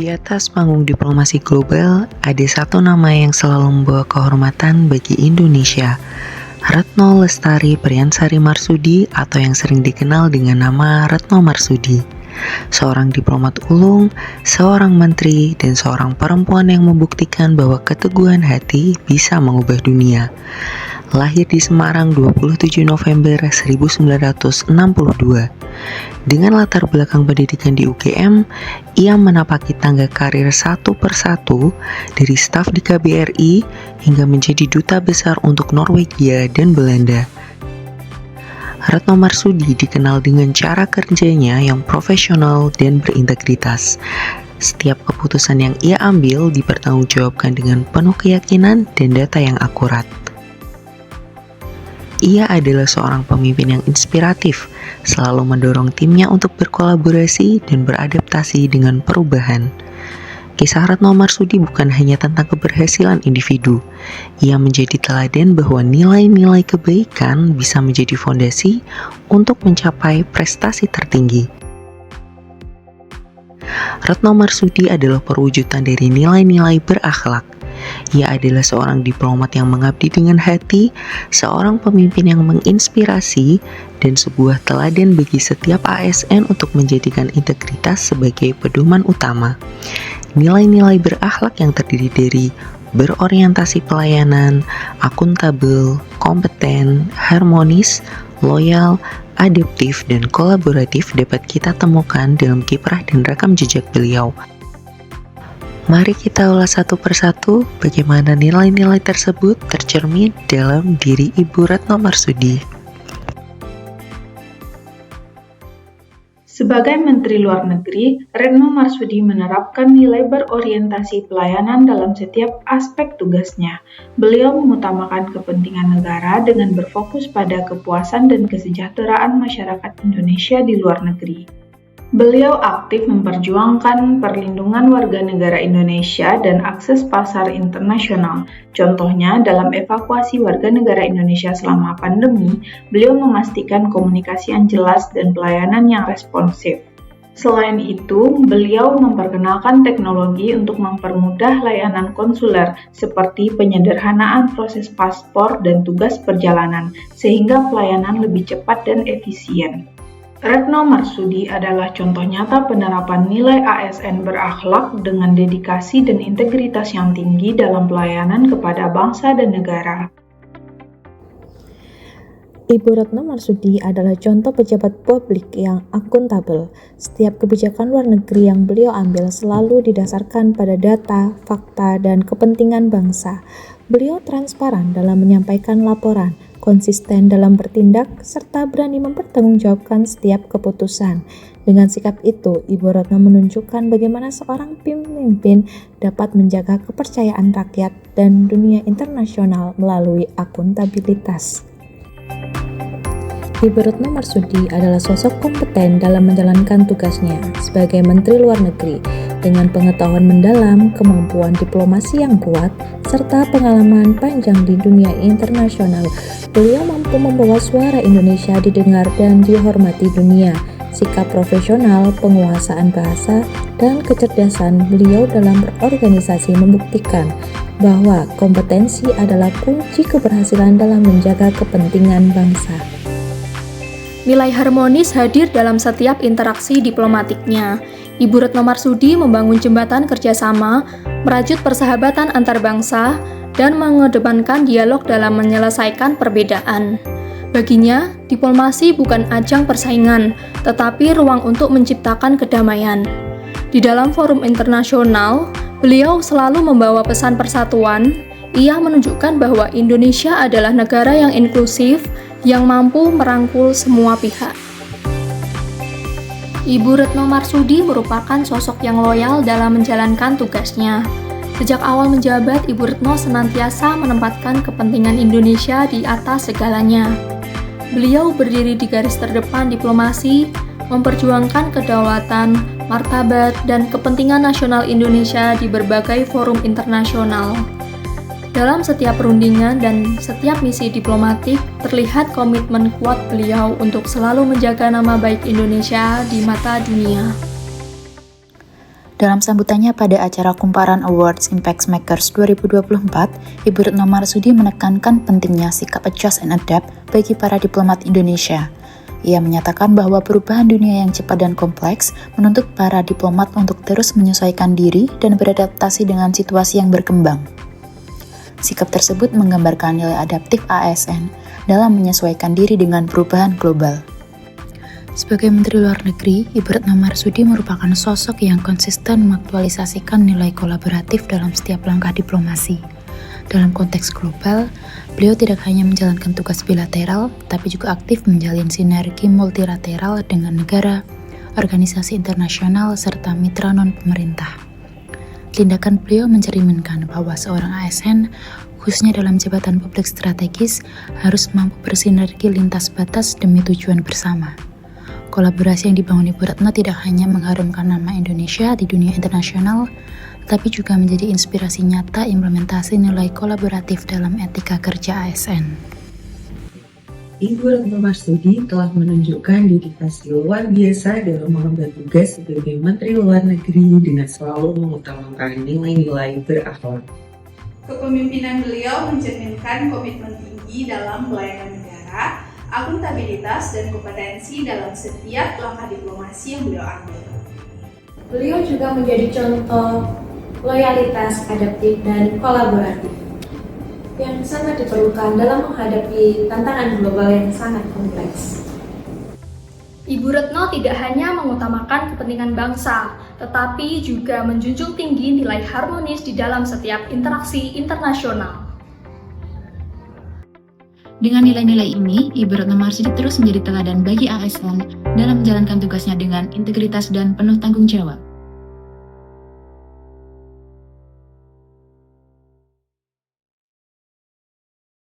Di atas panggung diplomasi global, ada satu nama yang selalu membawa kehormatan bagi Indonesia. Retno Lestari Priyansari Marsudi atau yang sering dikenal dengan nama Retno Marsudi. Seorang diplomat ulung, seorang menteri, dan seorang perempuan yang membuktikan bahwa keteguhan hati bisa mengubah dunia. Lahir di Semarang 27 November 1962. Dengan latar belakang pendidikan di UGM, ia menapaki tangga karir satu persatu dari staf di KBRI hingga menjadi duta besar untuk Norwegia dan Belanda. Retno Marsudi dikenal dengan cara kerjanya yang profesional dan berintegritas. Setiap keputusan yang ia ambil dipertanggungjawabkan dengan penuh keyakinan dan data yang akurat. Ia adalah seorang pemimpin yang inspiratif, selalu mendorong timnya untuk berkolaborasi dan beradaptasi dengan perubahan. Kisah Retno Marsudi bukan hanya tentang keberhasilan individu. Ia menjadi teladan bahwa nilai-nilai kebaikan bisa menjadi fondasi untuk mencapai prestasi tertinggi. Retno Marsudi adalah perwujudan dari nilai-nilai berakhlak. Ia adalah seorang diplomat yang mengabdi dengan hati, seorang pemimpin yang menginspirasi, dan sebuah teladan bagi setiap ASN untuk menjadikan integritas sebagai pedoman utama. Nilai-nilai berakhlak yang terdiri dari berorientasi pelayanan, akuntabel, kompeten, harmonis, loyal, adaptif, dan kolaboratif dapat kita temukan dalam kiprah dan rekam jejak beliau. Mari kita ulas satu persatu bagaimana nilai-nilai tersebut tercermin dalam diri Ibu Retno Marsudi. Sebagai Menteri Luar Negeri, Retno Marsudi menerapkan nilai berorientasi pelayanan dalam setiap aspek tugasnya. Beliau mengutamakan kepentingan negara dengan berfokus pada kepuasan dan kesejahteraan masyarakat Indonesia di luar negeri. Beliau aktif memperjuangkan perlindungan warga negara Indonesia dan akses pasar internasional. Contohnya, dalam evakuasi warga negara Indonesia selama pandemi, beliau memastikan komunikasi yang jelas dan pelayanan yang responsif. Selain itu, beliau memperkenalkan teknologi untuk mempermudah layanan konsuler seperti penyederhanaan proses paspor dan tugas perjalanan, sehingga pelayanan lebih cepat dan efisien. Retno Marsudi adalah contoh nyata penerapan nilai ASN berakhlak dengan dedikasi dan integritas yang tinggi dalam pelayanan kepada bangsa dan negara. Ibu Retno Marsudi adalah contoh pejabat publik yang akuntabel. Setiap kebijakan luar negeri yang beliau ambil selalu didasarkan pada data, fakta, dan kepentingan bangsa. Beliau transparan dalam menyampaikan laporan, konsisten dalam bertindak, serta berani mempertanggungjawabkan setiap keputusan. Dengan sikap itu, Ibu Retno menunjukkan bagaimana seorang pemimpin dapat menjaga kepercayaan rakyat dan dunia internasional melalui akuntabilitas. Ibu Retno Marsudi adalah sosok kompeten dalam menjalankan tugasnya sebagai Menteri Luar Negeri dengan pengetahuan mendalam, kemampuan diplomasi yang kuat, serta pengalaman panjang di dunia internasional. Beliau mampu membawa suara Indonesia didengar dan dihormati dunia. Sikap profesional, penguasaan bahasa, dan kecerdasan beliau dalam berorganisasi membuktikan bahwa kompetensi adalah kunci keberhasilan dalam menjaga kepentingan bangsa. Nilai harmonis hadir dalam setiap interaksi diplomatiknya. Ibu Retno Marsudi membangun jembatan kerjasama, merajut persahabatan antar bangsa, dan mengedepankan dialog dalam menyelesaikan perbedaan. Baginya, diplomasi bukan ajang persaingan, tetapi ruang untuk menciptakan kedamaian. Di dalam forum internasional, beliau selalu membawa pesan persatuan. Ia menunjukkan bahwa Indonesia adalah negara yang inklusif, yang mampu merangkul semua pihak. Ibu Retno Marsudi merupakan sosok yang loyal dalam menjalankan tugasnya. Sejak awal menjabat, Ibu Retno senantiasa menempatkan kepentingan Indonesia di atas segalanya. Beliau berdiri di garis terdepan diplomasi, memperjuangkan kedaulatan, martabat, dan kepentingan nasional Indonesia di berbagai forum internasional. Dalam setiap perundingan dan setiap misi diplomatik, terlihat komitmen kuat beliau untuk selalu menjaga nama baik Indonesia di mata dunia. Dalam sambutannya pada acara Kumparan Awards Impact Makers 2024, Ibu Retno Marsudi menekankan pentingnya sikap adjust and adapt bagi para diplomat Indonesia. Ia menyatakan bahwa perubahan dunia yang cepat dan kompleks menuntut para diplomat untuk terus menyesuaikan diri dan beradaptasi dengan situasi yang berkembang. Sikap tersebut menggambarkan nilai adaptif ASN dalam menyesuaikan diri dengan perubahan global. Sebagai Menteri Luar Negeri, Ibu Retno Marsudi merupakan sosok yang konsisten mengaktualisasikan nilai kolaboratif dalam setiap langkah diplomasi. Dalam konteks global, beliau tidak hanya menjalankan tugas bilateral, tapi juga aktif menjalin sinergi multilateral dengan negara, organisasi internasional, serta mitra non-pemerintah. Tindakan beliau mencerminkan bahwa seorang ASN, khususnya dalam jabatan publik strategis, harus mampu bersinergi lintas batas demi tujuan bersama. Kolaborasi yang dibangun Ibu Retno tidak hanya mengharumkan nama Indonesia di dunia internasional, tapi juga menjadi inspirasi nyata implementasi nilai kolaboratif dalam etika kerja ASN. Ibu Retno Marsudi telah menunjukkan dedikasi luar biasa dalam mengemban tugas sebagai Menteri Luar Negeri dengan selalu mengutamakan nilai-nilai berakhlak. Kepemimpinan beliau mencerminkan komitmen tinggi dalam pelayanan negara, akuntabilitas dan kompetensi dalam setiap langkah diplomasi yang beliau ambil. Beliau juga menjadi contoh loyalitas, adaptif, dan kolaboratif yang sangat diperlukan dalam menghadapi tantangan global yang sangat kompleks. Ibu Retno tidak hanya mengutamakan kepentingan bangsa, tetapi juga menjunjung tinggi nilai harmonis di dalam setiap interaksi internasional. Dengan nilai-nilai ini, Ibu Retno Marsudi terus menjadi teladan bagi ASN dalam menjalankan tugasnya dengan integritas dan penuh tanggung jawab.